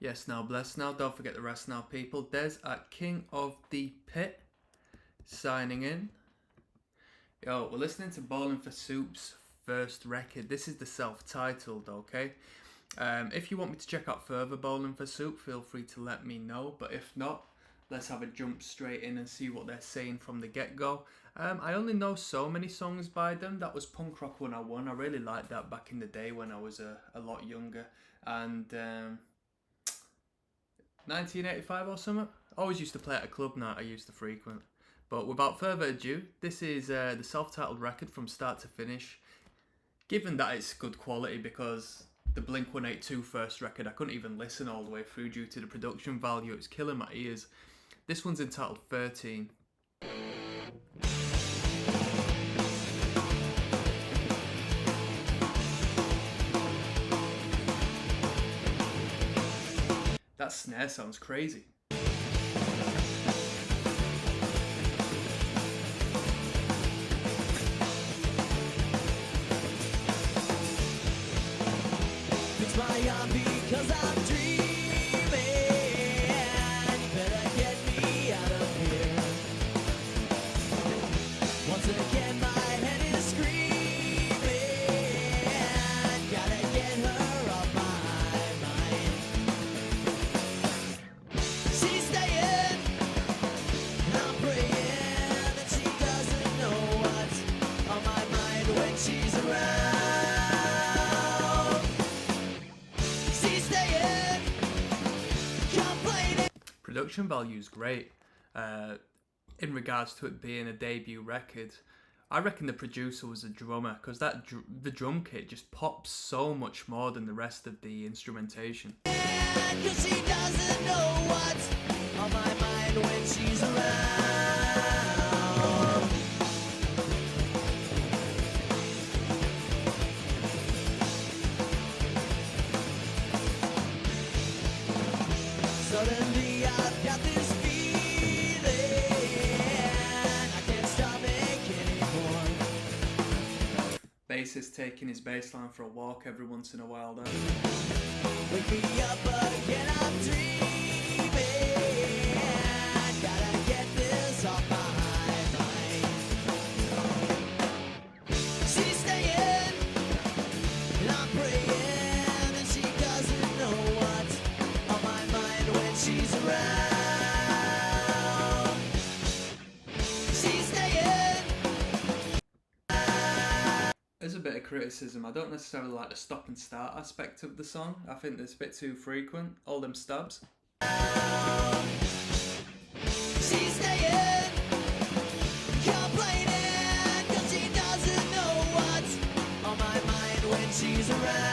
Yes, now, bless now. Don't forget the rest now, people. Des at King of the Pit signing in. Yo, we're listening to Bowling for Soup's first record. This is the self-titled, okay? If you want me to check out further Bowling for Soup, feel free to let me know. But if not, let's have a jump straight in and see what they're saying from the get-go. I only know so many songs by them. That was Punk Rock 101. I really liked that back in the day when I was a lot younger. And 1985 or something. I always used to play at a club night I used to frequent. But without further ado, this is the self-titled record from start to finish. Given that it's good quality, because the Blink-182 first record I couldn't even listen all the way through due to the production value. It was killing my ears. This one's entitled 13. That snare sounds crazy. It's my hobby because I'm dreaming. You better get me out of here. Once again my head is screaming. Gotta get her off my mind. She's staying, and I'm praying that she doesn't know what's on my mind when she's around. Production value is great. In regards to it being a debut record, I reckon the producer was a drummer, because the drum kit just pops so much more than the rest of the instrumentation. Cause she doesn't know what's on my mind when she's around. Suddenly I've got this feeling I can't stop making anymore. Bassist taking his bass line for a walk every once in a while though. Wake me up again, I'm dreaming. Gotta get this off my mind. She's staying, and I'm praying that she doesn't know what's on my mind when she's around. She's staying. There's a bit of criticism. I don't necessarily like the stop and start aspect of the song. I think it's a bit too frequent, all them stabs. She's staying, complaining, cause she doesn't know what's on my mind when she's around.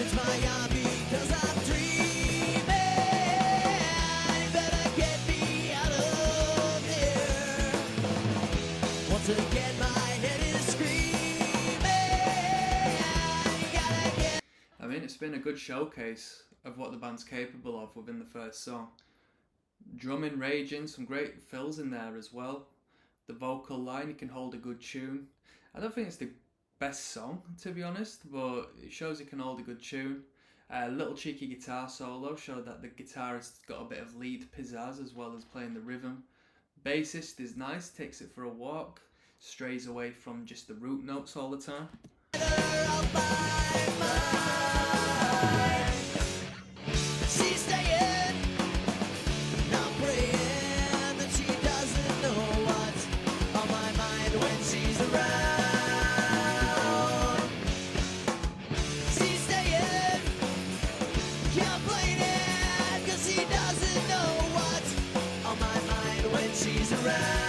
It's my hobby cause I'm dreaming. You better get me out of here. Once again my head is screaming. You gotta get. I mean, it's been a good showcase of what the band's capable of within the first song. Drumming raging, some great fills in there as well. The vocal line, you can hold a good tune. I don't think it's the best song, to be honest, but it shows he can hold a good tune. A little cheeky guitar solo showed that the guitarist's got a bit of lead pizzazz as well as playing the rhythm. Bassist is nice, takes it for a walk, strays away from just the root notes all the time. She's staying, and I'm praying that she doesn't know what's on my mind when she's around. She's staying, complaining, cause she doesn't know what's on my mind when she's around.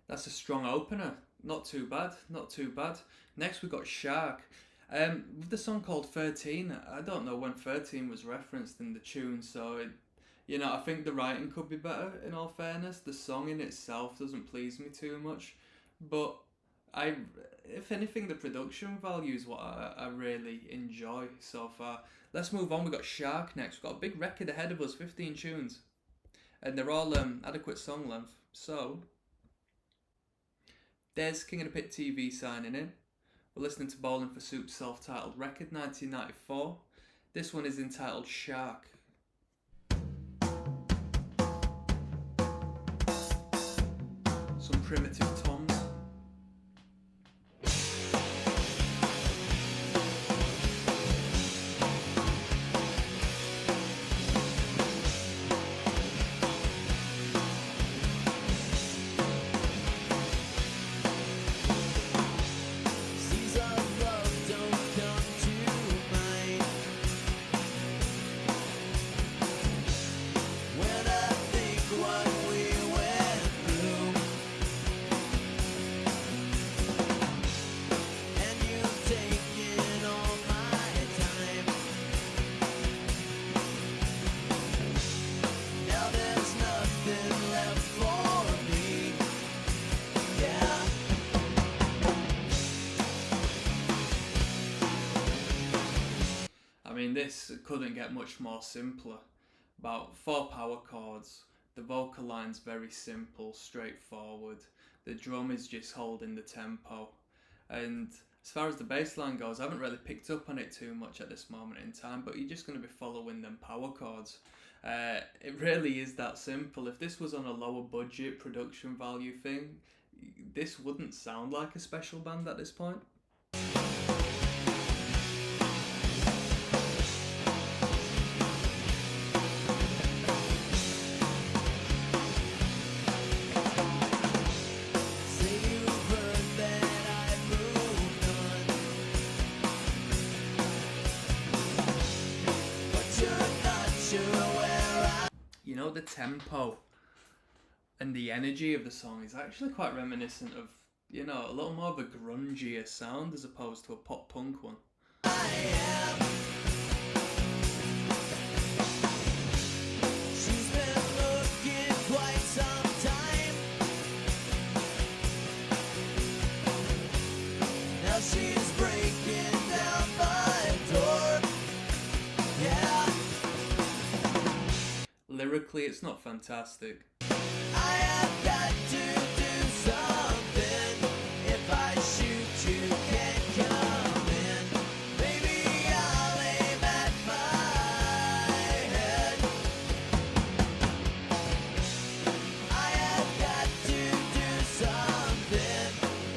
That's a strong opener. Not too bad, not too bad. Next we got Shark. With the song called 13, I don't know when 13 was referenced in the tune, so I think the writing could be better, in all fairness. The song in itself doesn't please me too much, but if anything, the production value is what I really enjoy so far. Let's move on. We've got Shark next. We've got a big record ahead of us, 15 tunes, and they're all adequate song length. So, there's King of the Pit TV signing in. We're listening to Bowling for Soup's self-titled record, 1994. This one is entitled Shark. Some primitive toms. Seas of love don't come to mind when I think what we went through, and you've taken all my time. Now there's nothing left for me. Yeah. I mean, this couldn't get much more simpler. About 4 power chords. The vocal line's very simple, straightforward. The drum is just holding the tempo. And as far as the bass line goes, I haven't really picked up on it too much at this moment in time, but you're just going to be following them power chords. It really is that simple. If this was on a lower budget production value thing, this wouldn't sound like a special band at this point. Say you've heard that I've moved on, but you're not sure where I. The tempo and the energy of the song is actually quite reminiscent of, a little more of a grungier sound as opposed to a pop punk one. She's been looking quite some time. Now she's breaking down my door. Yeah, Lyrically, it's not fantastic. I have got to do something. If I shoot, you can't come in. Maybe I'll aim at my head. I have got to do something.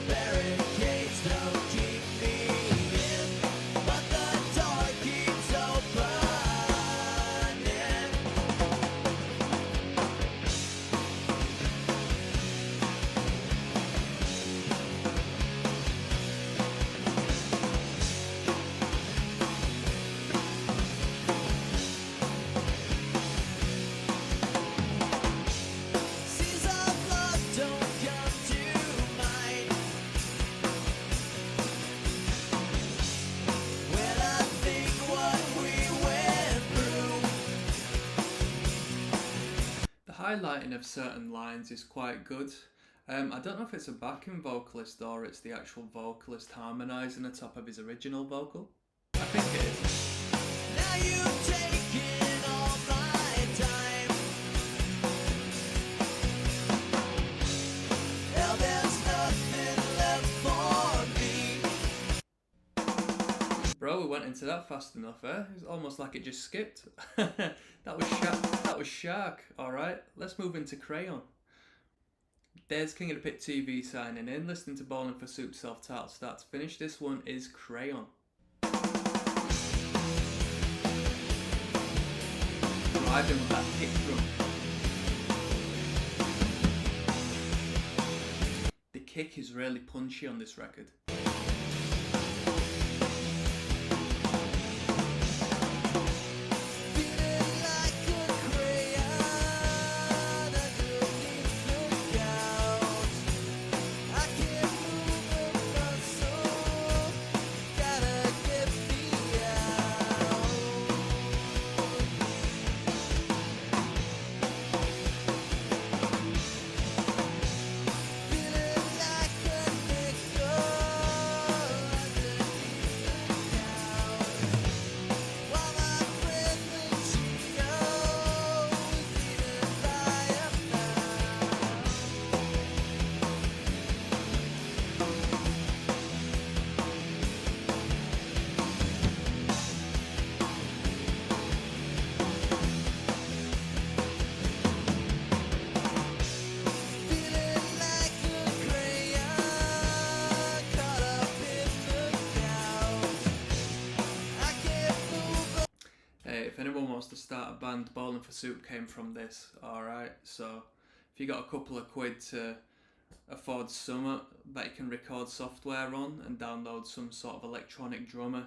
Barricades don't keep me in, but the door keeps opening. Seas of love don't come to mind when I think what we went through. The highlighting of certain lines is quite good. I don't know if it's a backing vocalist or it's the actual vocalist harmonising atop of his original vocal. I think it is. Now you've taken all my time. Now there's nothing left for me. Bro, we went into that fast enough, eh? It was almost like it just skipped. That was Shark. Alright, let's move into Crayon. There's King of the Pit TV signing in, listening to Bowling for Soup's self-titled start to finish. This one is Crayon. Driving with that kick drum. The kick is really punchy on this record. Feeling like a crayon underneath the couch. I can't move a muscle. Gotta get Hey, if anyone wants to start a band, Bowling for Soup came from this, alright? So, if you got a couple of quid to afford some that you can record software on and download some sort of electronic drummer,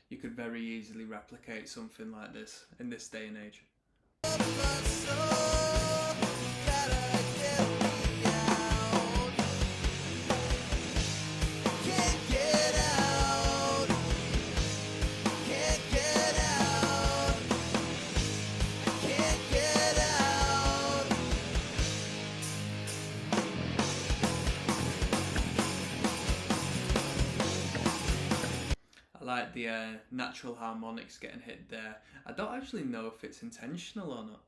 you could very easily replicate something like this in this day and age. I like the natural harmonics getting hit there. I don't actually know if it's intentional or not.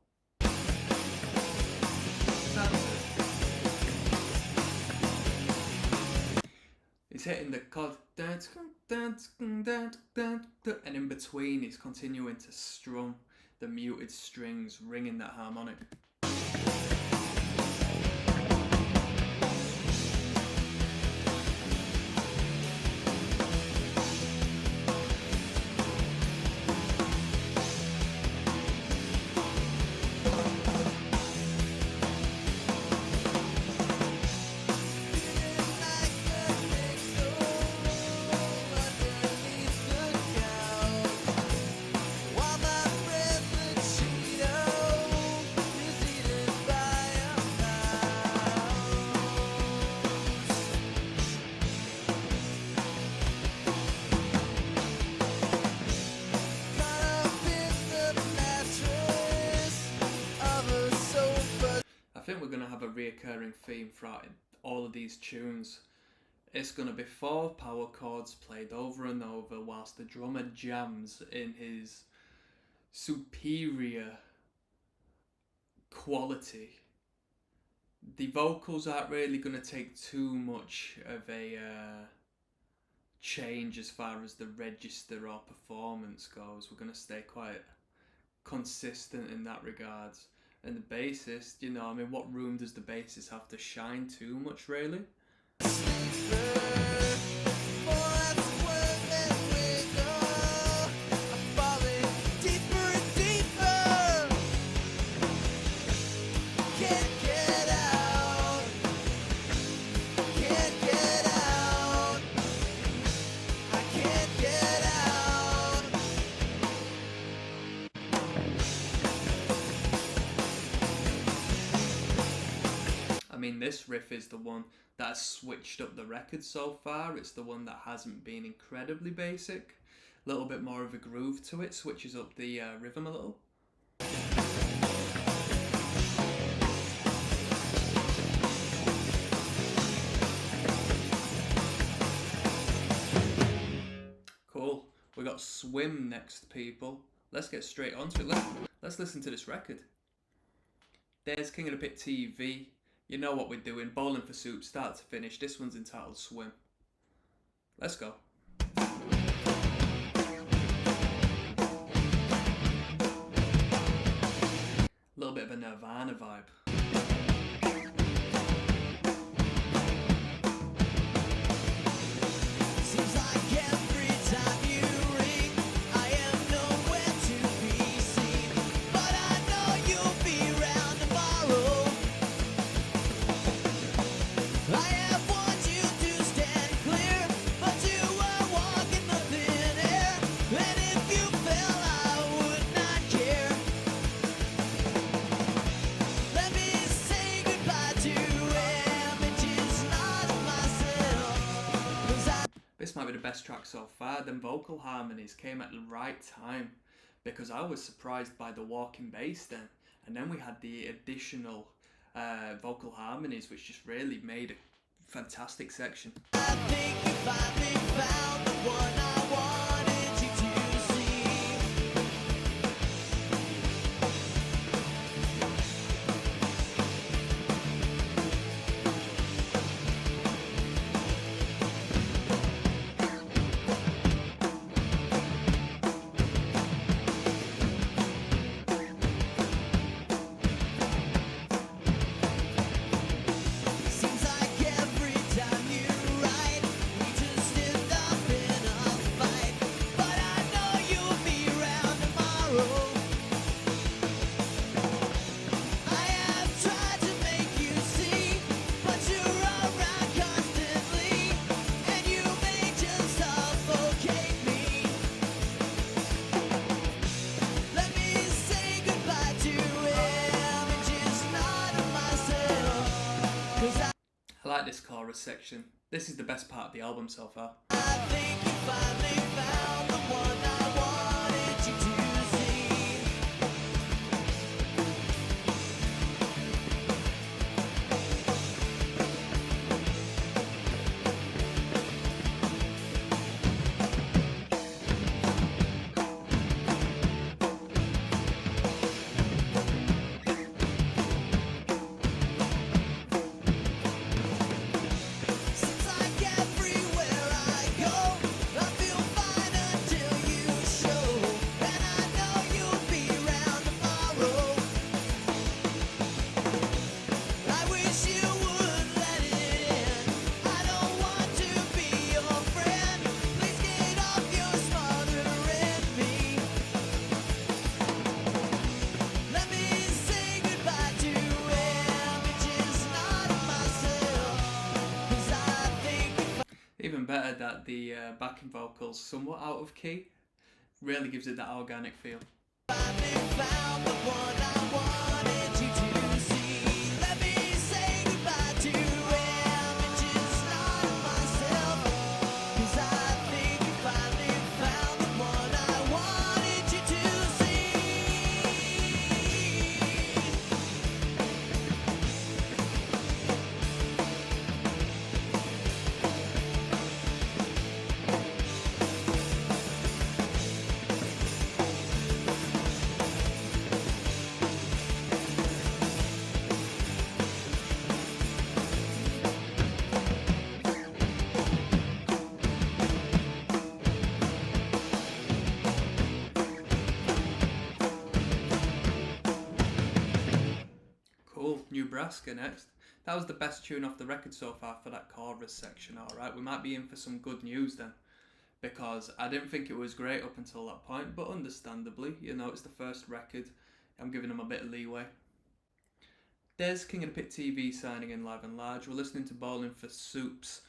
Sounds it. He's hitting the chord, and in between he's continuing to strum the muted strings, ringing that harmonic. I think we're going to have a reoccurring theme throughout all of these tunes. It's going to be 4 power chords played over and over whilst the drummer jams in his superior quality. The vocals aren't really going to take too much of a change as far as the register or performance goes. We're going to stay quite consistent in that regards. And the bassist, you know, I mean, what room does the bassist have to shine too much, really? I mean, this riff is the one that has switched up the record so far. It's the one that hasn't been incredibly basic. A little bit more of a groove to it, switches up the rhythm a little. Cool. We got Swim next, people. Let's get straight onto it. Let's listen to this record. There's King of the Pit TV. You know what we're doing. Bowling for Soup, start to finish. This one's entitled Swim. Let's go. A little bit of a Nirvana vibe. Seems like every time you ring, I am nowhere to be seen. But I know you'll be around tomorrow. I have warned you to stand clear, but you were walking the thin air. And if you fell, I would not care. Let me say goodbye to images, not of myself. 'Cause This might be the best track so far. Them vocal harmonies came at the right time because I was surprised by the walking bass then. And then we had the additional vocal harmonies, which just really made a fantastic section. I think you finally found the one I wanted you to see. Seems like every time you write, we just end up in a like this chorus section. This is the best part of the album so far. I think you finally found the one I wanted you to see. Seems like everywhere I go, I feel fine until you show. And I know you'll be around tomorrow. I wish you would let it in. I don't want to be your friend. Please get off your smothering me. Let me say goodbye to images not of myself. 'Cause I think Even better that the backing vocals somewhat out of key. Really gives it that organic feel. finally found the one I wanted you to see. Let me say goodbye to images not of myself. 'Cause I think you finally found the one I wanted you to see. Cool, Nebraska next. That was the best tune off the record so far for that chorus section, alright. We might be in for some good news then. Because I didn't think it was great up until that point, but understandably, you know, it's the first record. I'm giving them a bit of leeway. There's King of the Pit TV signing in live and large. We're listening to Ballin' for Soup's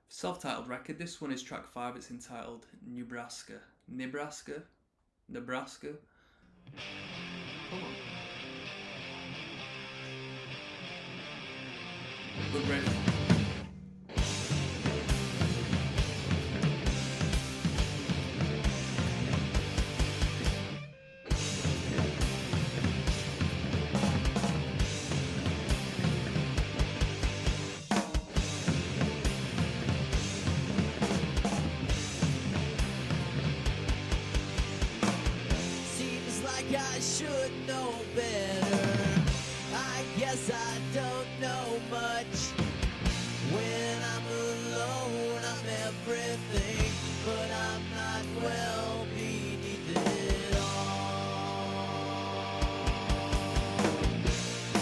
self-titled record. This one is track 5. It's entitled Nebraska. Nebraska? Nebraska? Come on. Good riff. Seems like I should know better. I guess I don't know much. When I'm alone, I'm everything, but I'm not well beneath it all.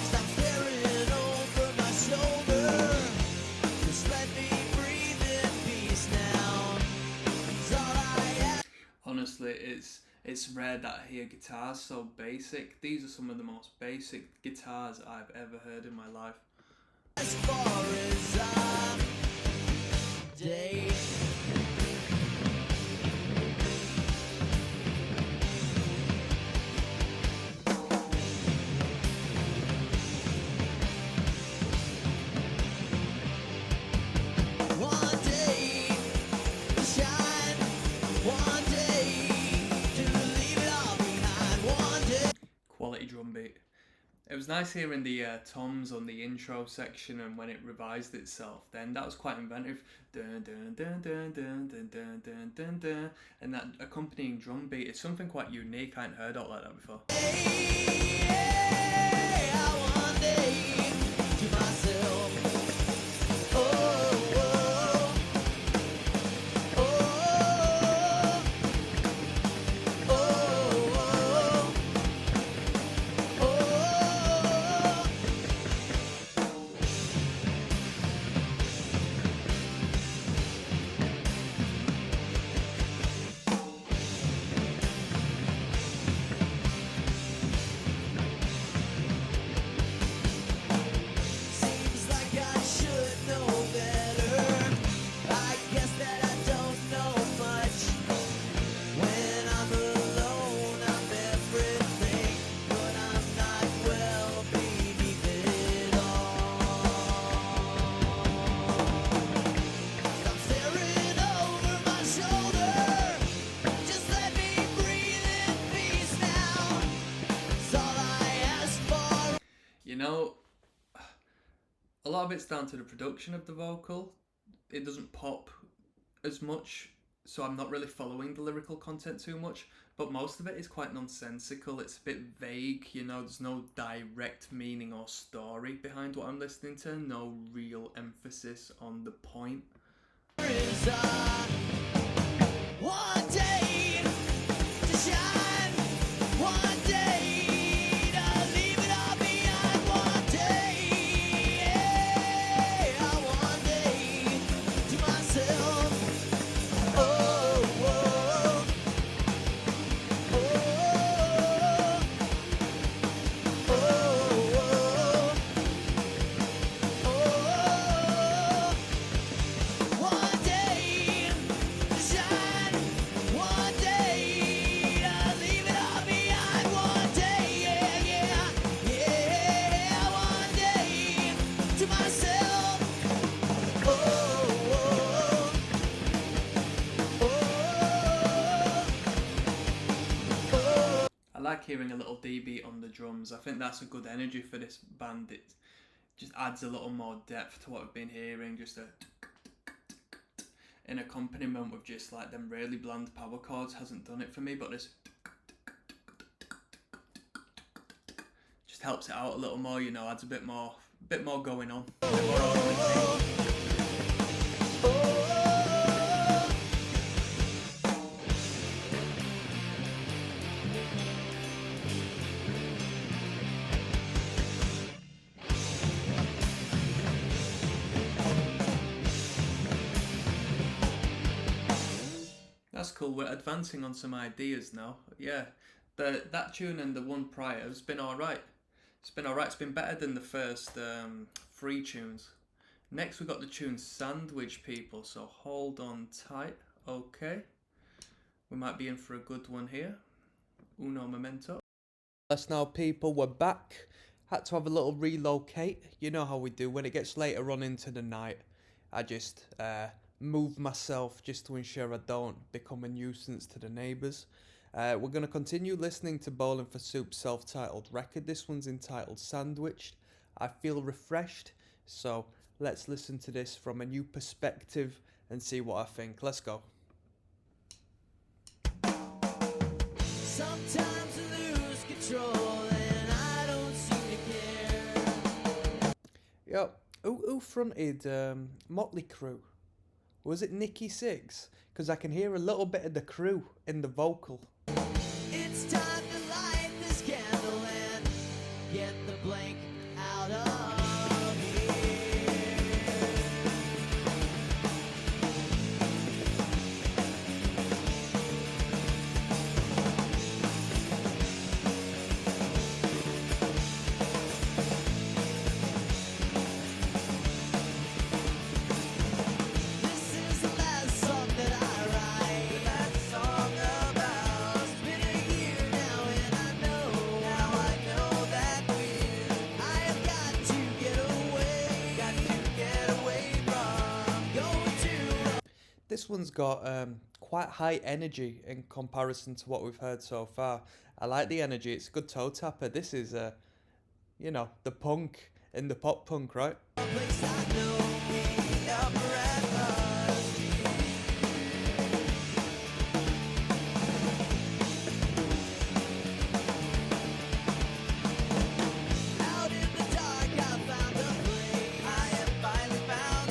Stop staring over my shoulder. Just let me breathe in peace now. It's all I ask. Honestly, it's rare that I hear guitars so basic. These are some of the most basic guitars I've ever heard in my life. As far as I'm date. One day to shine, one day to leave it all behind, one day. Quality drum beat. It was nice hearing the toms on the intro section, and when it revised itself, then that was quite inventive. Dun, dun, dun, dun, dun, dun, dun, dun, dun, dun. And that accompanying drum beat is something quite unique. I hadn't heard out like that before. Hey, I one day to myself. Oh, oh, oh, oh, oh, oh. know, a lot of it's down to the production of the vocal. It doesn't pop as much, so I'm not really following the lyrical content too much, but most of it is quite nonsensical. It's a bit vague, you know, there's no direct meaning or story behind what I'm listening to, no real emphasis on the point. One day to shine, one day to leave it all behind, one day, yeah, one day to myself. Oh, oh, oh, oh, oh, oh, oh. One day to shine, one day to leave it all behind, one day, yeah, yeah, yeah, one day to myself. Oh, oh, oh, oh. I like hearing a little D beat on the drums. I think that's a good energy for this band. It just adds a little more depth to what I've been hearing. Just an accompaniment with just like them really bland power chords hasn't done it for me, but this just helps it out a little more, you know, adds a bit more going on. A bit more ornamentation. That's cool. We're advancing on some ideas now. Yeah, that tune and the one prior has been alright. It's been alright. It's been better than the first three tunes. Next we got the tune Sandwich, people, so hold on tight. Okay, we might be in for a good one here. Uno momento. That's now, people, we're back. Had to have a little relocate. You know how we do when it gets later on into the night. I just move myself just to ensure I don't become a nuisance to the neighbours. We're going to continue listening to Bowling for Soup's self-titled record. This one's entitled Sandwiched. I feel refreshed, so let's listen to this from a new perspective and see what I think. Let's go. Sometimes I lose control and I don't seem to care. Yo, who fronted Motley Crue? Was it Nikki Sixx? Because I can hear a little bit of the Crew in the vocal. It's time to light this candle and get the blank out of here. This is the last song that I write. The last song about. It's been a year now and I know that I have got to get away from going to. This one's got quite high energy in comparison to what we've heard so far. I like the energy. It's a good toe tapper. This is, you know, the punk in the pop punk, right? A place I know, the upper atmosphere. Out in the dark, I found a place. I have finally found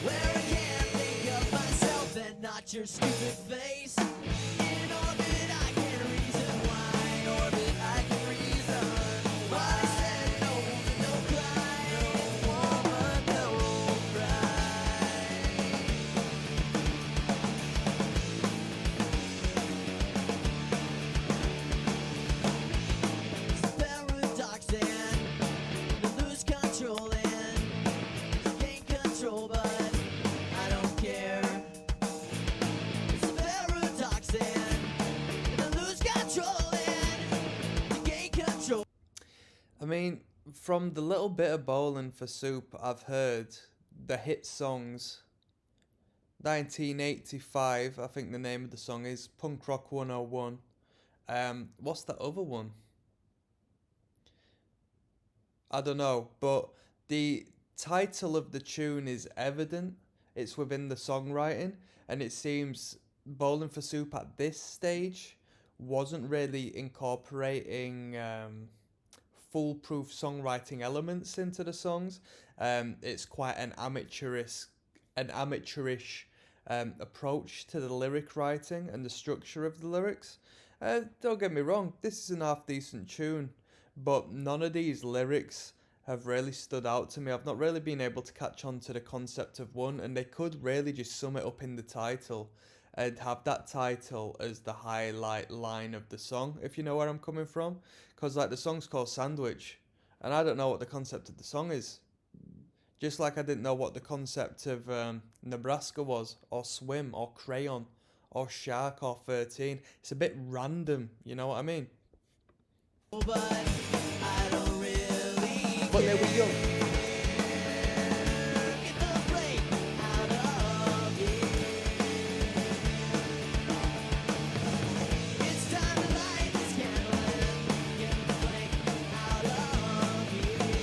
where I can think of myself and not your stupid face. In orbit, I can reason why. In orbit, I can reason why I said no to no cry, no woman, no cry. It's a paradox and to lose control and gain control, but I don't care. It's a paradox and to lose control and to gain control. I mean, from the little bit of Bowling for Soup I've heard, the hit songs, 1985, I think the name of the song is, Punk Rock 101. What's that other one? I don't know, but the title of the tune is evident. It's within the songwriting, and it seems Bowling for Soup at this stage wasn't really incorporating foolproof songwriting elements into the songs. It's quite an amateurish approach to the lyric writing and the structure of the lyrics. Don't get me wrong, this is an half decent tune, but none of these lyrics have really stood out to me. I've not really been able to catch on to the concept of one, and they could really just sum it up in the title and have that title as the highlight line of the song, if you know where I'm coming from. Because, like, the song's called Sandwich, and I don't know what the concept of the song is. Just like I didn't know what the concept of Nebraska was, or Swim, or Crayon, or Shark, or 13. It's a bit random, you know what I mean? But I don't really But they were young. get the break out of here. It's time to light this candle and get the break out of here.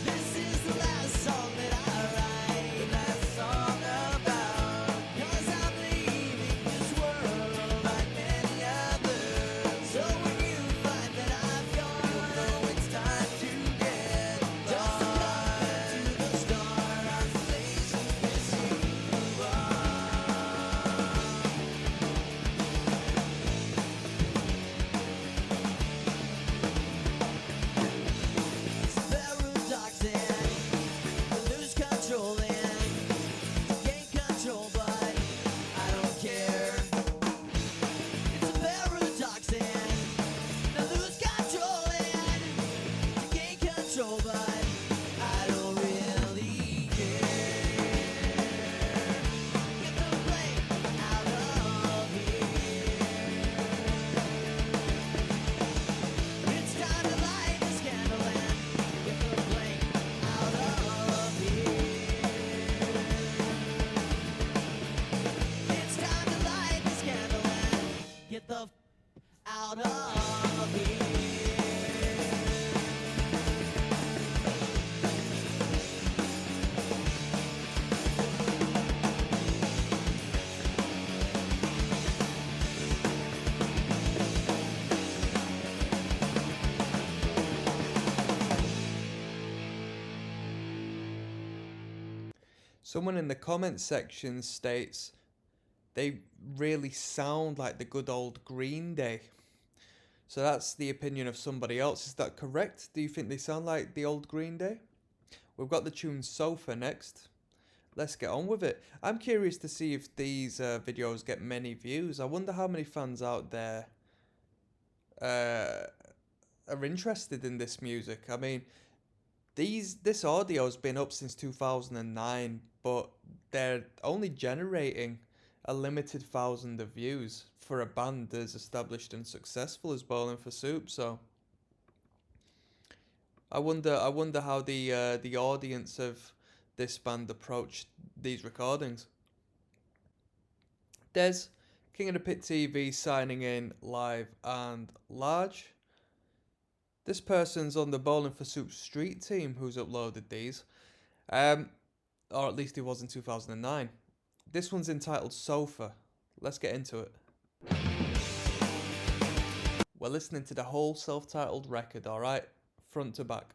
This is the last song that I write, the last song about, 'cause I'm leaving this world like many others. So when you find that I've gone, you'll know it's time to get just to the star constellation kiss you are. Paradox and lose control and gain control, but I don't care. It's a paradox and lose control and gain control, but I don't really care. Get the blame out of here. It's time to light this candle and get the blame out of here. It's time to light this candle and get the out of here. Someone in the comment section states they really sound like the good old Green Day. So that's the opinion of somebody else. Is that correct? Do you think they sound like the old Green Day? We've got the tune Sofa next. Let's get on with it. I'm curious to see if these videos get many views. I wonder how many fans out there are interested in this music. I mean, this audio's been up since 2009, but they're only generating a limited 1,000 of views for a band as established and successful as Bowling for Soup. So I wonder how the audience of this band approached these recordings. Des, King of the Pit TV, signing in live and large. This person's on the Bowling for Soup Street team who's uploaded these. Or at least it was in 2009. This one's entitled Sofa. Let's get into it. We're listening to the whole self-titled record, alright? Front to back.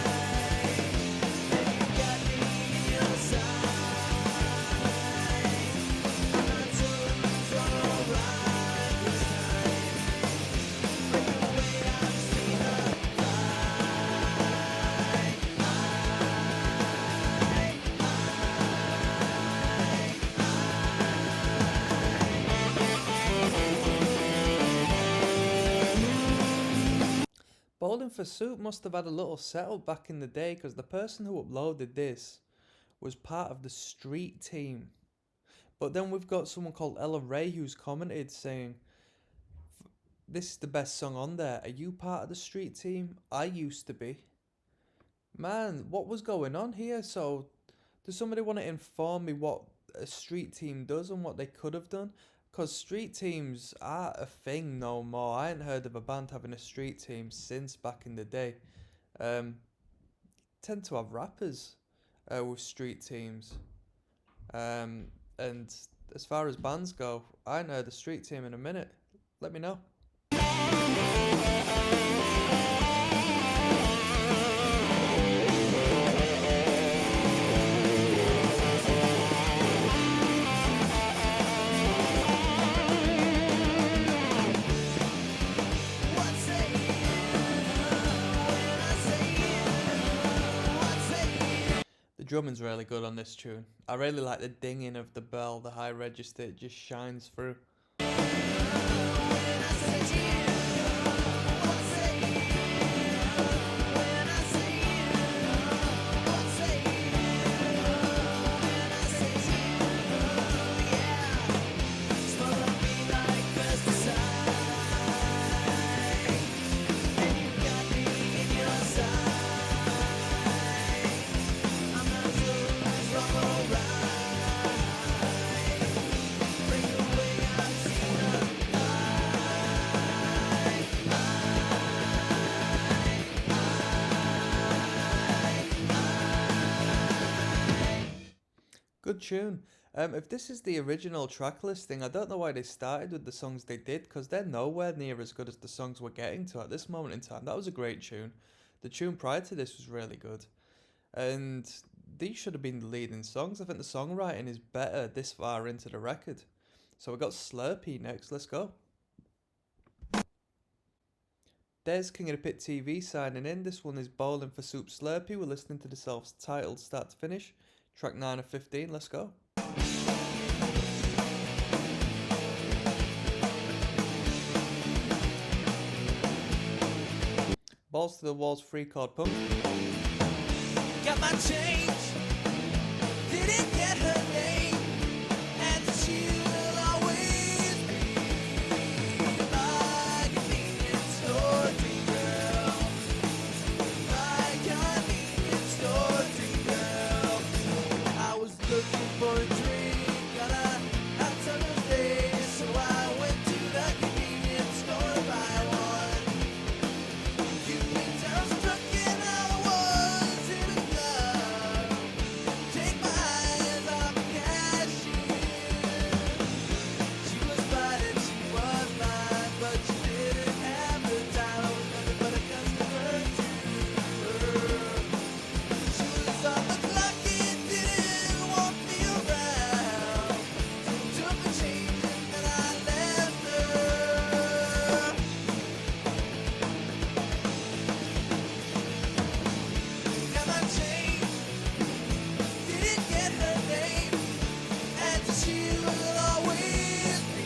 for Soup must have had a little setup back in the day, because the person who uploaded this was part of the Street team. But then we've got someone called Ella Ray who's commented saying, this is the best song on there. Are you part of the Street team? I used to be. Man, what was going on here? So, does somebody want to inform me what a Street team does and what they could have done? Because Street teams aren't a thing no more. I ain't heard of a band having a Street team since back in the day. Tend to have rappers with Street teams. And as far as bands go, I ain't heard a Street team in a minute. Let me know. The drumming's really good on this tune. I really like the dinging of the bell, the high register, it just shines through. Good tune. If this is the original track listing, I don't know why they started with the songs they did, because they're nowhere near as good as the songs we're getting to at this moment in time. That was a great tune. The tune prior to this was really good. And these should have been the leading songs. I think the songwriting is better this far into the record. So we got Slurpee next. Let's go. There's King of the Pit TV signing in. This one is Bowling for Soup Slurpee. We're listening to the self-titled start to finish. Track 9 of 15, let's go. Balls to the walls, 3-chord pump. Got my change, didn't get her name, and she will always be my convenience store dream girl. My convenience store dream girl. I was looking for a drink on a hot summer's day, so I went to the convenience store to buy one. You means I was struck and I was in love. Take my eyes off the cashier. She was fine and she was mine, but she didn't have the time. I was nothing but a customer to her. She was on the clock and didn't want me around. So I took the change and then I left her. Got my change, didn't get her name, and she will always be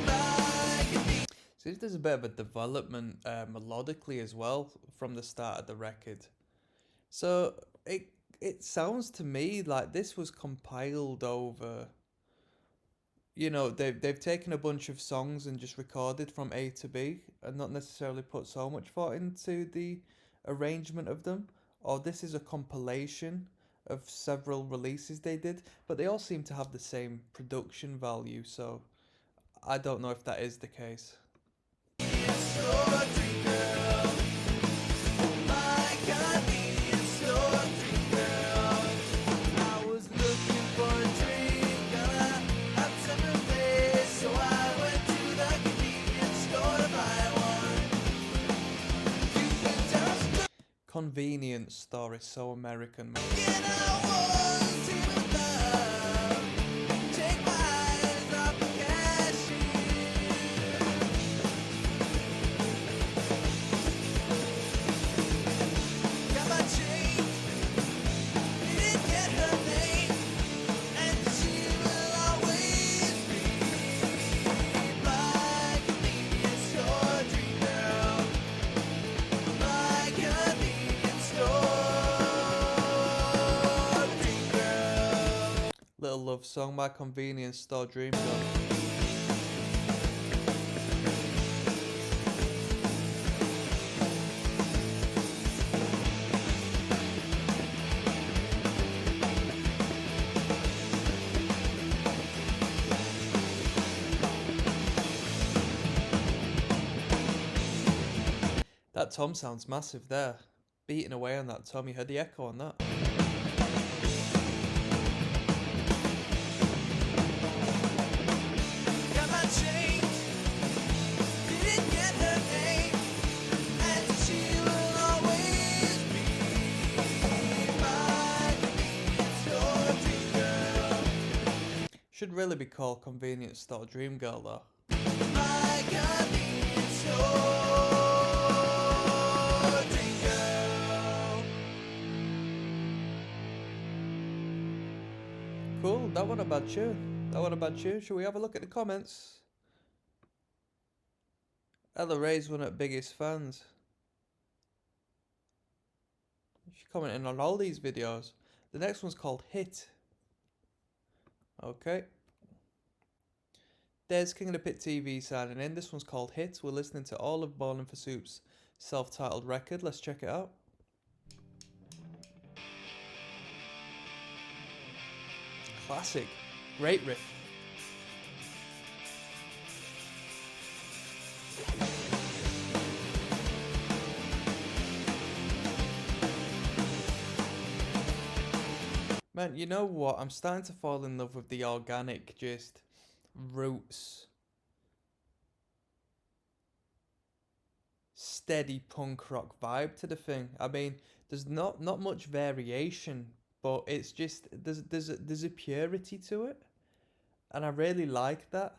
my convenience. Seems there's a bit of a development melodically as well from the start of the record. So it sounds to me like this was compiled over, you know, they've taken a bunch of songs and just recorded from A to B and not necessarily put so much thought into the arrangement of them. Or this is a compilation of several releases they did, but they all seem to have the same production value, so I don't know if that is the case. Store dream girl, my convenience store dream girl. I was looking for a drink on a hot summer's day, so I went to the convenience store to buy one. You means I was struck Convenience store is so American, man. and I was in love. Take my eyes off the cashier. Got my change, didn't get her name, and she will always be my convenience store dream girl. Love Song, My Convenience Store Dream Girl. That tom sounds massive there. Beating away on that tom, you heard the echo on that. Got my change, didn't get her name, and she will always be my convenience store dream girl. Should really be called Convenience Store Dream Girl though. My convenience store dream girl. Cool, that wasn't a bad tune. That wasn't a bad tune. Shall we have a look at the comments? Ella Ray's one of the biggest fans. She's commenting on all these videos. The next one's called Hit. Okay. There's King of the Pit TV signing in. This one's called Hit. We're listening to all of Ballin' for Soup's self-titled record. Let's check it out. Classic. Great riff. Man, you know what? I'm starting to fall in love with the organic, just roots, steady punk rock vibe to the thing. I mean, there's not much variation, but it's just there's a purity to it, and I really like that.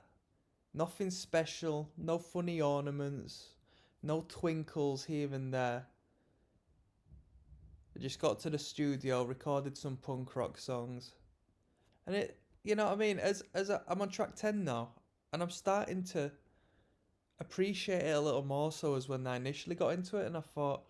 Nothing special, no funny ornaments, no twinkles here and there. I just got to the studio, recorded some punk rock songs, and it, you know what I mean. I'm on track 10 now, and I'm starting to appreciate it a little more so as when I initially got into it, and I thought,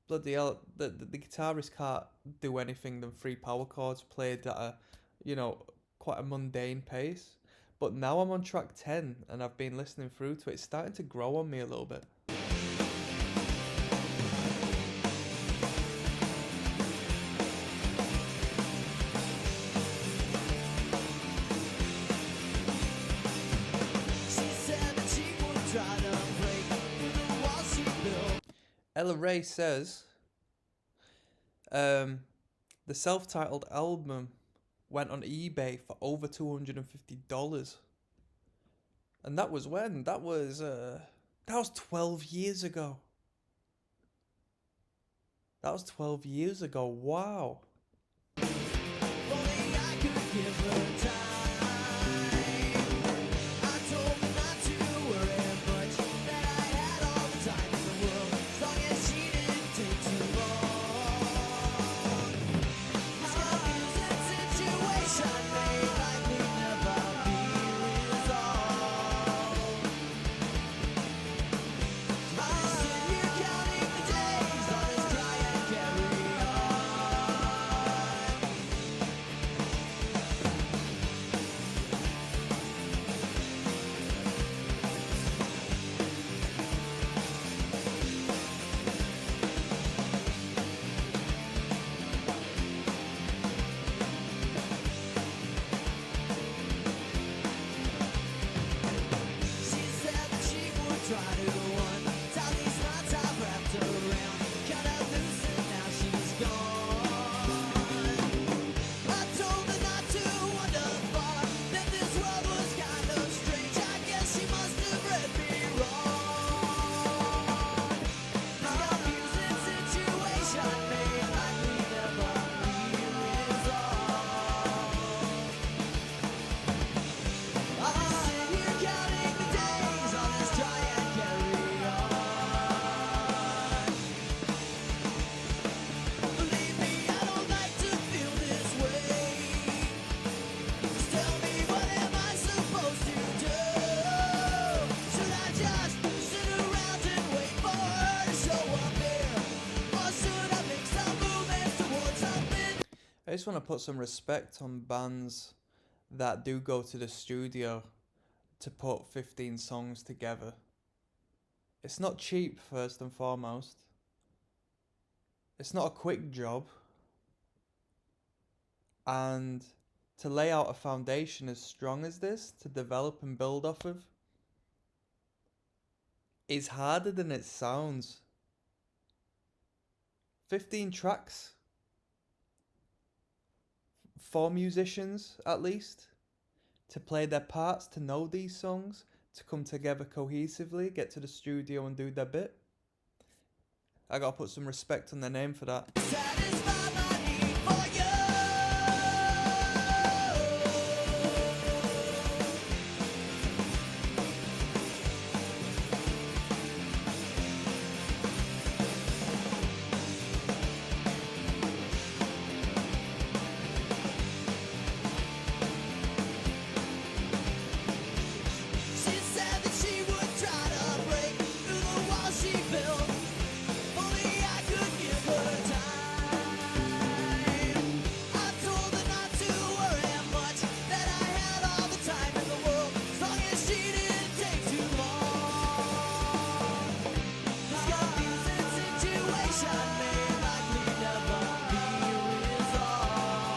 bloody hell, the guitarist can't do anything than 3 power chords played at a, you know, quite a mundane pace. But now I'm on track 10, and I've been listening through to it. It's starting to grow on me a little bit. She said that she would try to break through the walls she built. Ella Ray says, the self-titled album went on eBay for over $250. And that was when? That was 12 years ago. That was 12 years ago. Wow. Only I could give her time. I told her not to worry much, that I had all the time in the world, as long as she didn't take too long. My confusing situation may likely never be resolved. I'm sitting here counting the days on this try and carry on. She said that she would try to untie these knots I've wrapped around, cut her loose and now she's gone. I told her not to wander far, that this world was kind of strange. I guess she must have read me wrong. This confusing situation may likely never be resolved. I'm sitting here counting the days on this try and carry on. Believe me, I don't like to feel this way. Just tell me, what am I supposed to do? Should I just sit around and wait for her to show up here? Or should I make some movements towards something? I just want to put some respect on bands that do go to the studio to put 15 songs together. It's not cheap, first and foremost. It's not a quick job. And to lay out a foundation as strong as this, to develop and build off of, is harder than it sounds. 15 tracks. 4 musicians, at least, to play their parts, to know these songs, to come together cohesively, get to the studio and do their bit. I gotta put some respect on their name for that. Satisfy my need for you. She said that she would try to break through the walls she built. Only I could give her time. I told her not to worry much, that I had all the time in the world, as long as she didn't take too long. This confusing situation may likely never be resolved.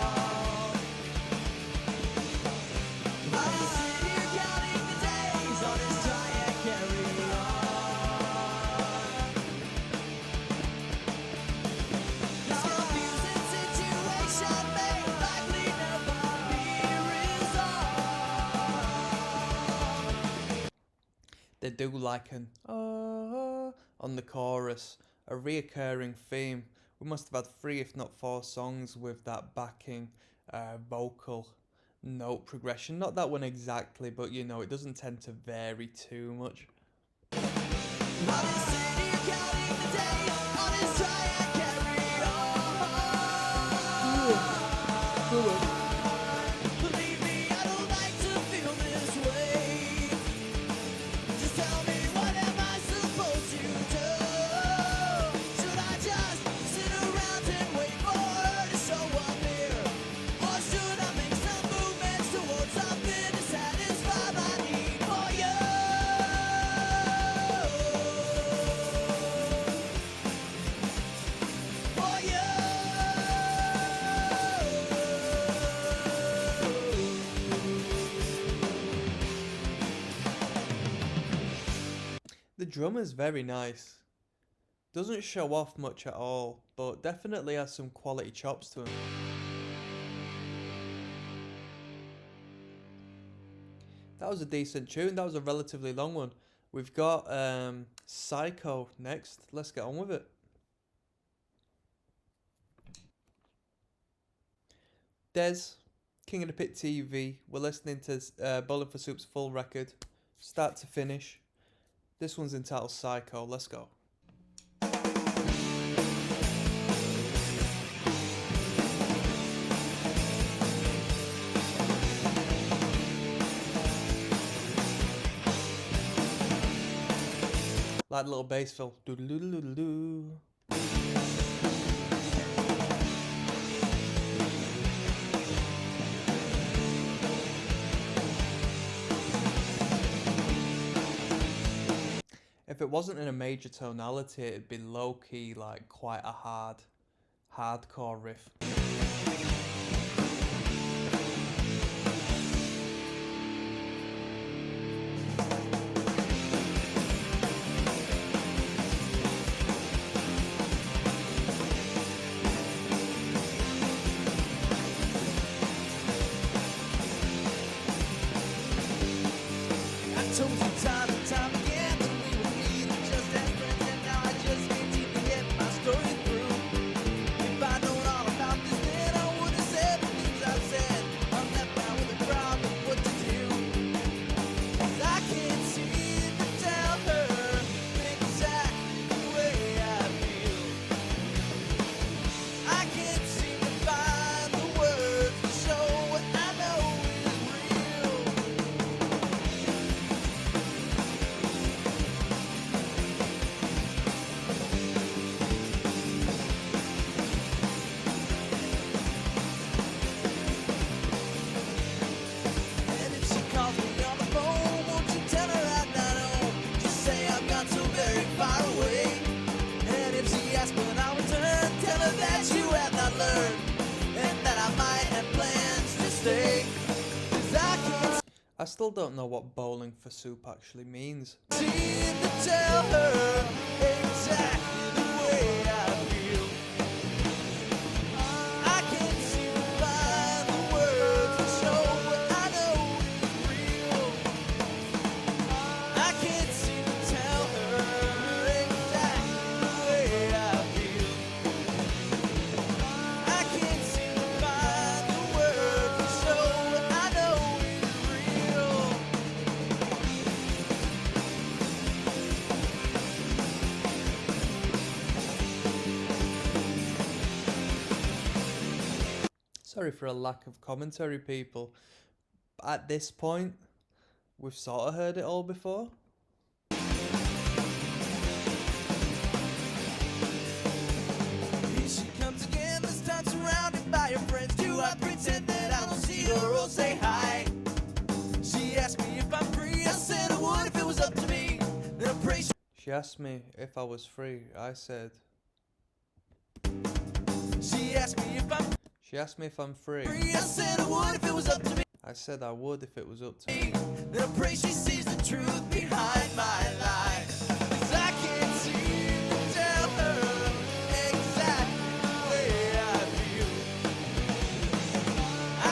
I sit here counting the days on this try and carry on. This confusing situation may likely never be resolved. They do like an on the chorus, a reoccurring theme. We must have had 3 if not 4 songs with that backing vocal note progression. Not that one exactly, but you know, it doesn't tend to vary too much. I'll just sit here counting the days on this try and carry on. Believe me, I don't like to feel this way. Just tell me, what am I supposed to do? Should I just sit around and wait for her to show up here? Or should I make some movements towards something to satisfy my need for you? For you. The drummer's very nice. Doesn't show off much at all, but definitely has some quality chops to him. That was a decent tune. That was a relatively long one. We've got Psycho next. Let's get on with it. Des, King of the Pit TV. We're listening to Bowling for Soup's full record, start to finish. This one's entitled Psycho. Let's go. Like the little bass fill. Doo-doo-doo-doo-doo. If it wasn't in a major tonality, it'd be low-key, like quite a hardcore riff. I told you time and time again that we were meeting just as friends, and now I just can't seem to get my story through. If I'd known all about this then, I would have said the things I said. I'm left now with a crowd of what to do. 'Cause I can't seem to tell her exactly the way I feel. I can't seem to find the words to show what I know is real. I still don't know what bowling for soup actually means. Seem to tell her exactly the way I feel. I can't seem to find the words to show what I know is real. I can't seem to tell her exactly the way I feel. I can't seem to find the words to show what I know is real. Sorry for a lack of commentary, people. At this point, we've sort of heard it all before. Here she comes again, this time surrounded by her friends. Do I pretend that I don't see her or say hi? She asked me if I'm free, I said I would if it was up to me. Then I pray She asked me if I was free. I said. she asked me if I'm She asked me if I'm free. free, I said I would if it was up to me. I said I would if it was up to me. Then I pray she sees the truth behind my lies. 'Cause I can't seem to tell her exactly the way I feel.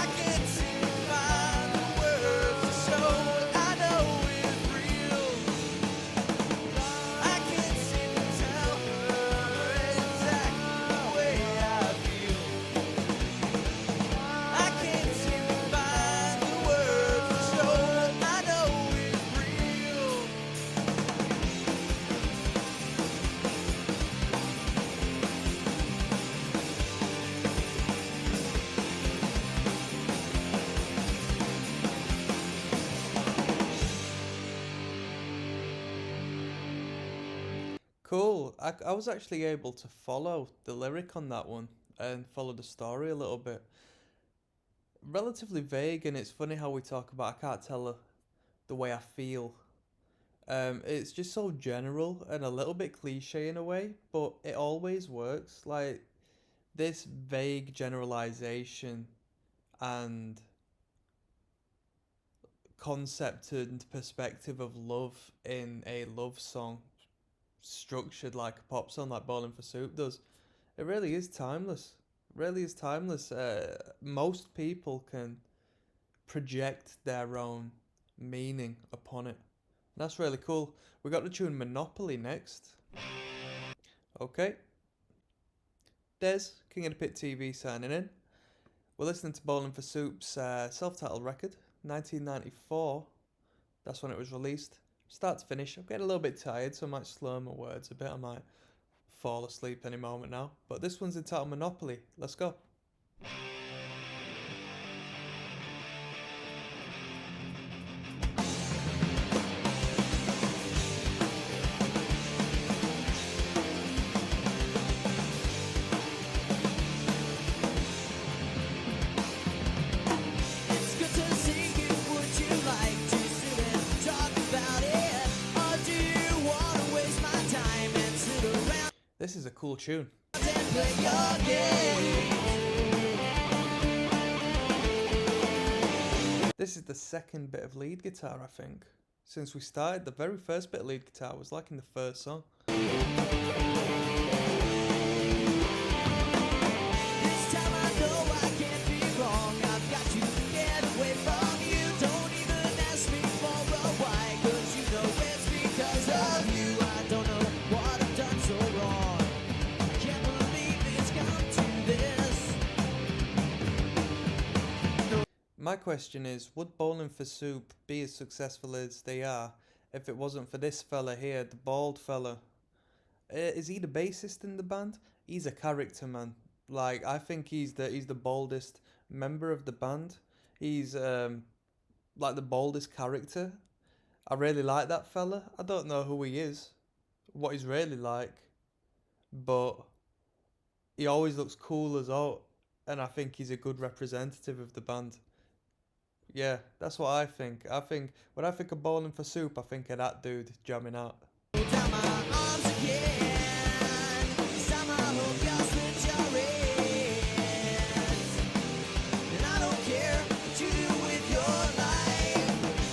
I can't seem to find the words to show what I know is real. I can't seem to tell her exactly the way I feel. I can't seem to find the words to show what I know is real. Cool. I was actually able to follow the lyric on that one and follow the story a little bit. Relatively vague, and it's funny how we talk about I can't tell her the way I feel. It's just so general and a little bit cliche in a way, but it always works. Like this vague generalization and concept and perspective of love in a love song structured like a pop song like Bowling for Soup does, it really is timeless. Really is timeless. Most people can project their own meaning upon it. That's really cool. We got the tune Monopoly next. Okay. Des, King of the Pit TV signing in. We're listening to Bowling for Soup's self-titled record, 1994. That's when it was released. Start to finish. I'm getting a little bit tired, so I might slur my words a bit. I might fall asleep any moment now. But this one's entitled Monopoly. Let's go. It's good to see you. Would you like to sit and talk about it? Or do you want to waste my time and sit around This is a cool tune. and play your game? This is the second bit of lead guitar, I think. Since we started, the very first bit of lead guitar was like in the first song. This time I know I can't be wrong. I've got to get away from you. Don't even ask me for a why, 'cause you know it's because of you. I don't know what I've done so wrong. I can't believe it's come to this. My question is, would Bowling for Soup be as successful as they are if it wasn't for this fella here, the bald fella? Is he the bassist in the band? He's a character, man. Like, I think he's the baldest member of the band. He's like the baldest character. I really like that fella. I don't know who he is, what he's really like, but he always looks cool as all, and I think he's a good representative of the band. Yeah, that's what I think. I think when I think of Bowling for Soup, I think of that dude jamming out. Down my arms again. This time I hope you'll switch your ends. And I don't care what you do with your life.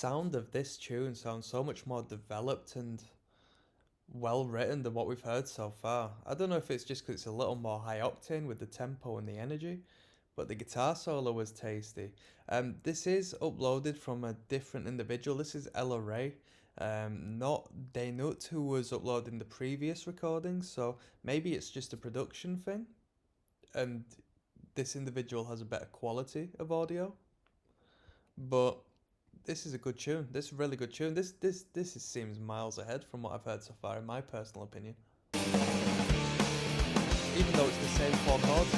sound of this tune sounds so much more developed and well written than what we've heard so far. I don't know if it's just because it's a little more high octane with the tempo and the energy, but the guitar solo was tasty. This is uploaded from a different individual. This is Ella Ray, not Daynut, who was uploading the previous recordings, so maybe it's just a production thing, and this individual has a better quality of audio. But this is a good tune. This is a really good tune. This seems miles ahead from what I've heard so far, in my personal opinion. Even though it's the same 4 chords.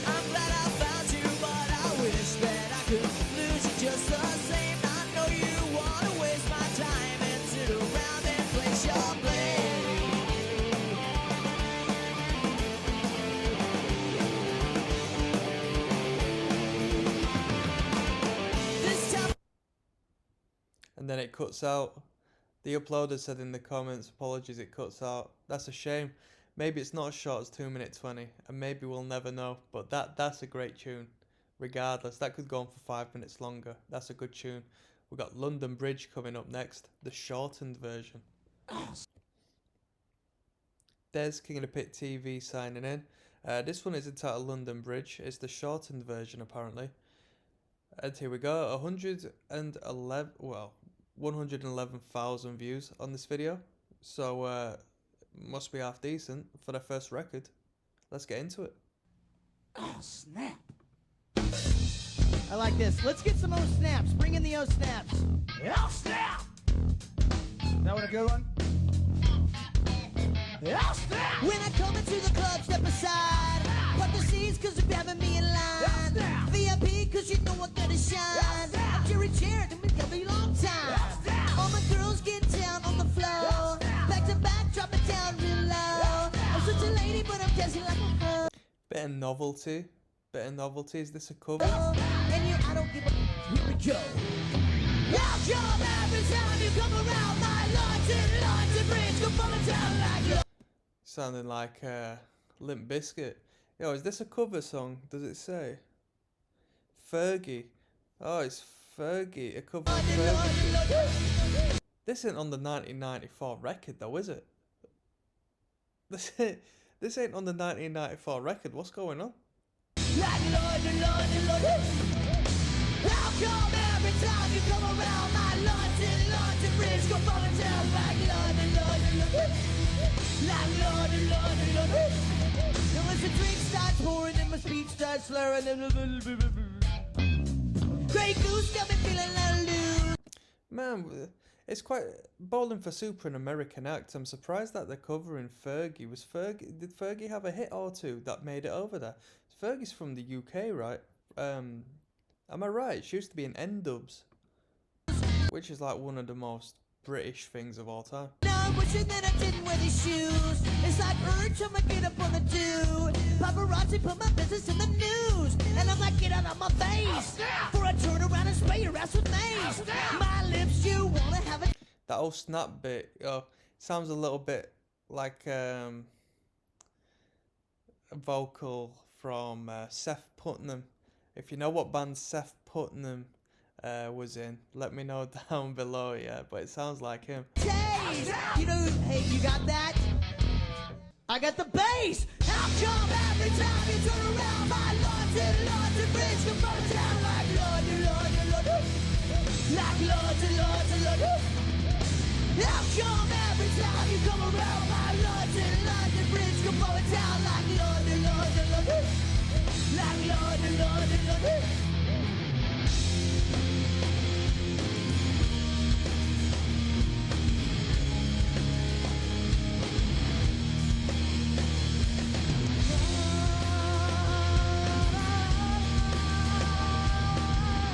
I'm glad I found you, but I wish that I could lose you just the same. I know you wanna waste my time and sit around and place your blame. This time And then it cuts out. The uploader said in the comments, apologies, it cuts out. That's a shame. Maybe it's not as short as 2 minutes 20, and maybe we'll never know. But that's a great tune. Regardless, that could go on for 5 minutes longer. That's a good tune. We've got London Bridge coming up next, the shortened version. There's King of the Pit TV signing in. This one is entitled London Bridge. It's the shortened version apparently. And here we go, 111,000 views on this video. So must be half decent for their first record. Let's get into it. Oh, snap. I like this. Let's get some O snaps. Bring in the O snaps. Oh, snap. That one a good one? Oh, snap. when I come into the club, step aside. Put the seats cause you're having me in line. VIP cause you know I gotta shine. I'm Jerry Jarrett and we've got a long time. All my girls get down on the floor. Back to back, drop it down real low. I'm such a lady but I'm dancing like a hoe. Bit of novelty. Is this a cover? And you, I don't give a. Here we go. Now come every time you come around my lines and bridge. Go falling down like you. Sounding like Limp Bizkit. Yo, is this a cover song? Does it say? Fergie. Oh, it's Fergie. A cover of Fergie. This ain't on the 1994 record though, is it? This ain't on the 1994 record. What's going on? Like Lord. How come every time you come around my lines and bridge. Go falling down like Lord. Like Lord. Now as the drink starts pouring and my speech starts slurring. Grey Goose got me feeling like loose. Man, it's quite Bowling for Soup, an American act. I'm surprised that they're covering Fergie. Did Fergie have a hit or two that made it over there? Fergie's from the UK, right? Am I right? She used to be in N-Dubs, which is like one of the most British things of all time. Now I'm wishing that I didn't wear these shoes. It's like every time I get up on the do. Paparazzi put my business in the news. And I'm like, get out of my face. For I turn around and spray your ass with mace. My lips, you wanna have it. That whole snap bit, sounds a little bit like a vocal from Seth Putnam. If you know what band Seth Putnam was in, let me know down below, yeah, but it sounds like him. Taste. You know, hey, you got that? I got the bass. How come every time you turn around my lords and bridge come from down like Lord. Like Lord. How come every time you come around my lords and bridge come from down like Lord. Like Lord.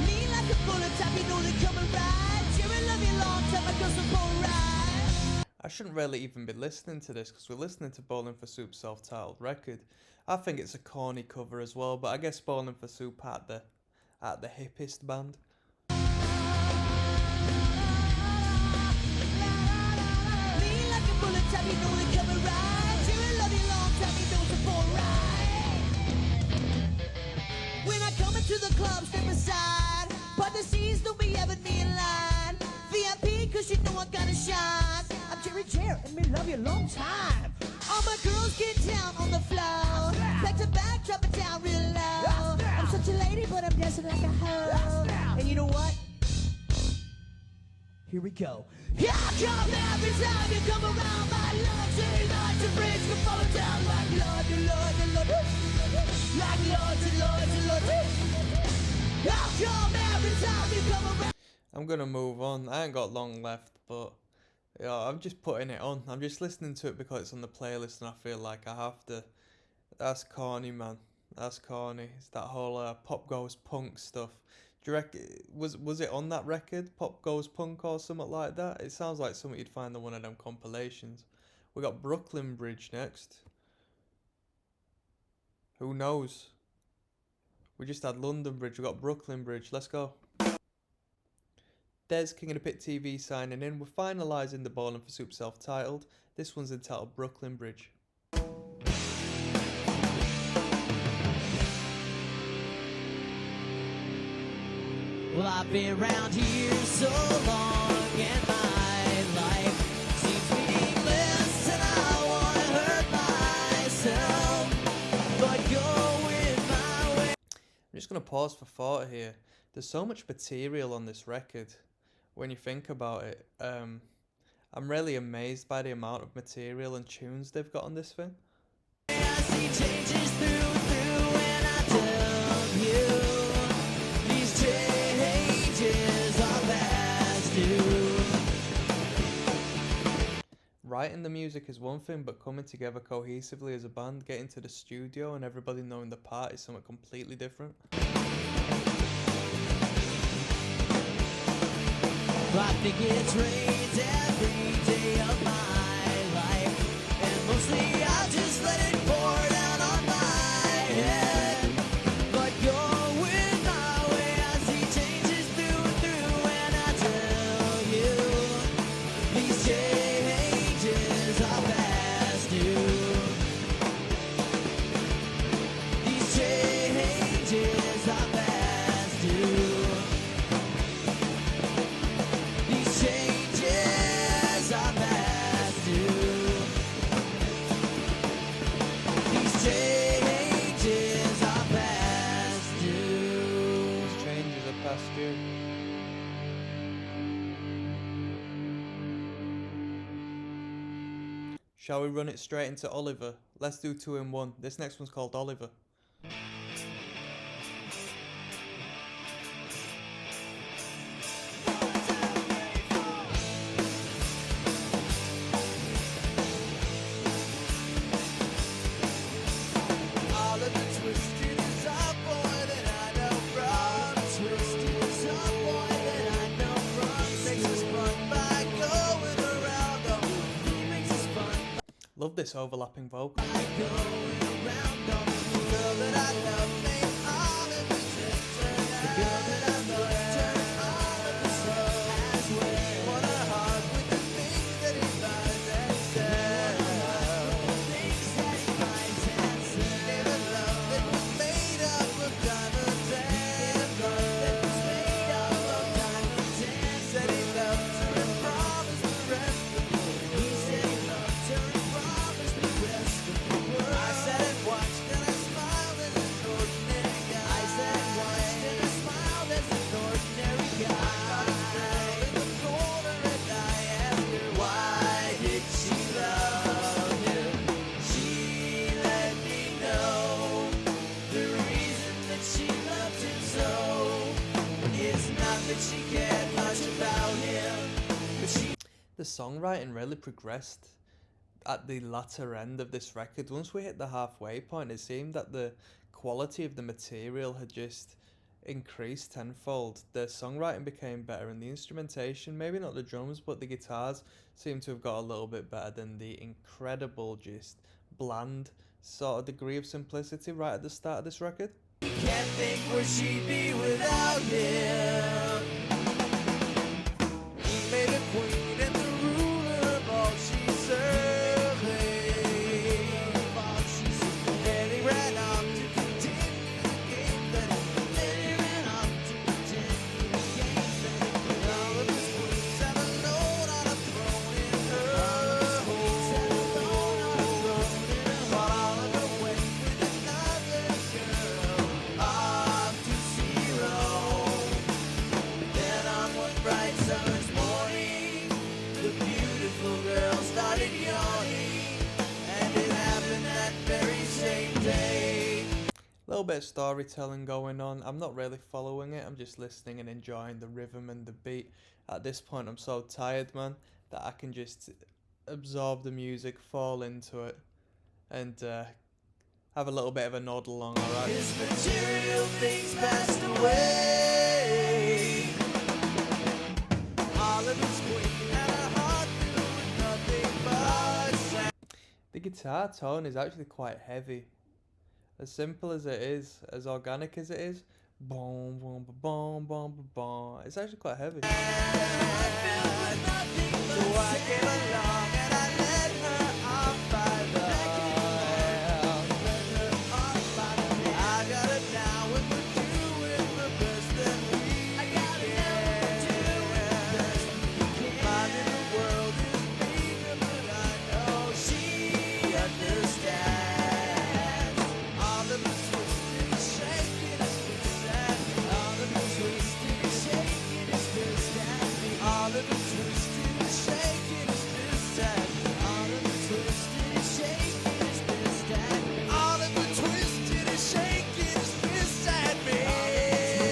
Me like a bullet tap, you know they coming right. Jerry love you long time, I go some full ride. I shouldn't really even be listening to this because we're listening to Bowling for Soup's self-titled record. I think it's a corny cover as well, but I guess Bowling for Soup at the hippest band. Me like a bullet tap, you know they coming right. Jerry love you long time, you know some full ride. a long time. All my girls get down on the floor. Back to back, drop it down real low. I'm such a lady, but I'm dancing like a hoe. And you know what? Here we go. Here I come every time you come around. My love, say Lord, to bridge can fall down like Lord, the Lord, the Lord. Like Lord, the Lord, the Lord. Here I come every time you come around. I'm gonna move on. I ain't got long left, but yeah, I'm just putting it on. I'm just listening to it because it's on the playlist, and I feel like I have to. That's corny, man. That's corny. It's that whole pop goes punk stuff. Do you reckon was it on that record, Pop Goes Punk or something like that? It sounds like something you'd find on one of them compilations. We got Brooklyn Bridge next. Who knows? We just had London Bridge. We got Brooklyn Bridge. Let's go. Des, King of the Pit TV signing in. We're finalising the Ballin' for Soup self-titled. This one's entitled Brooklyn Bridge. Well, I've been around here so long, and my life seems meaningless, and I want to hurt myself, but going my way. I'm just going to pause for thought here. There's so much material on this record when you think about it. I'm really amazed by the amount of material and tunes they've got on this thing. I see changes through, and I tell you, these changes are past due. Writing the music is one thing, but coming together cohesively as a band, getting to the studio and everybody knowing the part is something completely different. I think it's rains every day of my life, and mostly I just let it pour down on my head. But going my way, I see changes through and through, and I tell you, these changes are past due. These changes are past due. Changes are past due. These changes are past due. These changes are past due. Shall we run it straight into Oliver? Let's do 2 in 1. This next one's called Oliver. Love this overlapping vocal. The songwriting really progressed at the latter end of this record. Once we hit the halfway point, it seemed that the quality of the material had just increased tenfold. The songwriting became better, and the instrumentation, maybe not the drums, but the guitars seemed to have got a little bit better than the incredible, just bland sort of degree of simplicity right at the start of this record. Can't think where she'd be without him. He made a queen and the ruler of all she served. And he ran off to continue the game that he ran off to continue the game that all of his queens have a note on a throne in her home. bit of storytelling going on. I'm not really following it. I'm just listening and enjoying the rhythm and the beat. At this point, I'm so tired, man, that I can just absorb the music, fall into it, and have a little bit of a nod along, alright? His material things passed away. All of his weight and a heart filled with nothing but sand. The guitar tone is actually quite heavy. As simple as it is, as organic as it is, boom, boom, boom, boom, boom, boom. It's actually quite heavy. So I came along and I led her off by the hand. I got her down with the Jew with the best that we can. Finding the world is bigger, but I know she understands. All of the twisted and shaking is pissed at me. All of the twisted and shaking is pissed at me. All of the twisted and shaking is pissed at me. All of the twisted and shaking is pissed at me. All of the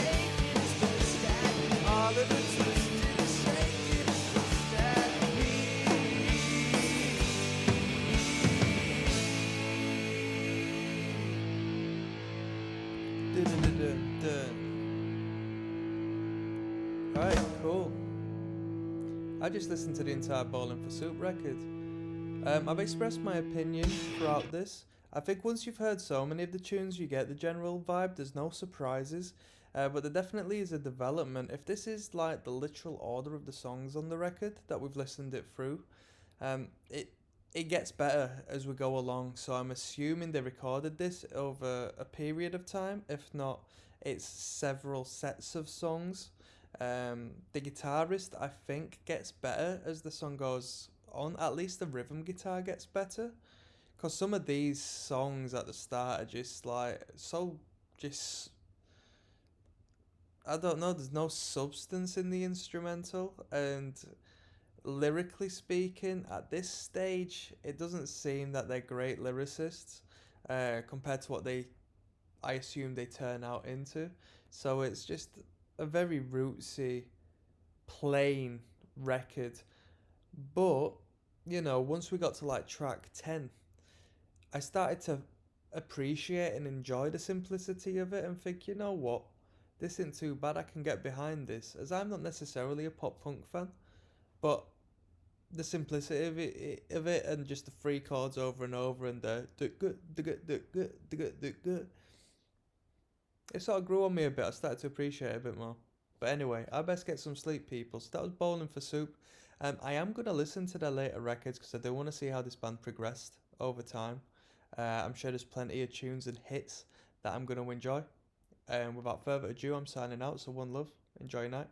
twisted and shaking is pissed at me. All of the twisted and shaking is pissed at me. Right, cool. I just listened to the entire Bowling for Soup record. I've expressed my opinion throughout this. I think once you've heard so many of the tunes, you get the general vibe. There's no surprises, but there definitely is a development. If this is like the literal order of the songs on the record that we've listened it through, it gets better as we go along. So I'm assuming they recorded this over a period of time. If not, it's several sets of songs. The guitarist, I think, gets better as the song goes on. At least the rhythm guitar gets better. Because some of these songs at the start are just like, I don't know, there's no substance in the instrumental. And lyrically speaking, at this stage, it doesn't seem that they're great lyricists compared to what I assume they turn out into. So it's just a very rootsy, plain record. But, once we got to like track 10, I started to appreciate and enjoy the simplicity of it and think, you know what, this isn't too bad, I can get behind this, as I'm not necessarily a pop punk fan, but the simplicity of it and just the three chords over and over and the good, it sort of grew on me a bit. I started to appreciate it a bit more. But anyway, I best get some sleep, people. So that was Bowling for Soup. I am going to listen to their later records because I do want to see how this band progressed over time. I'm sure there's plenty of tunes and hits that I'm going to enjoy. Without further ado, I'm signing out. So one love. Enjoy your night.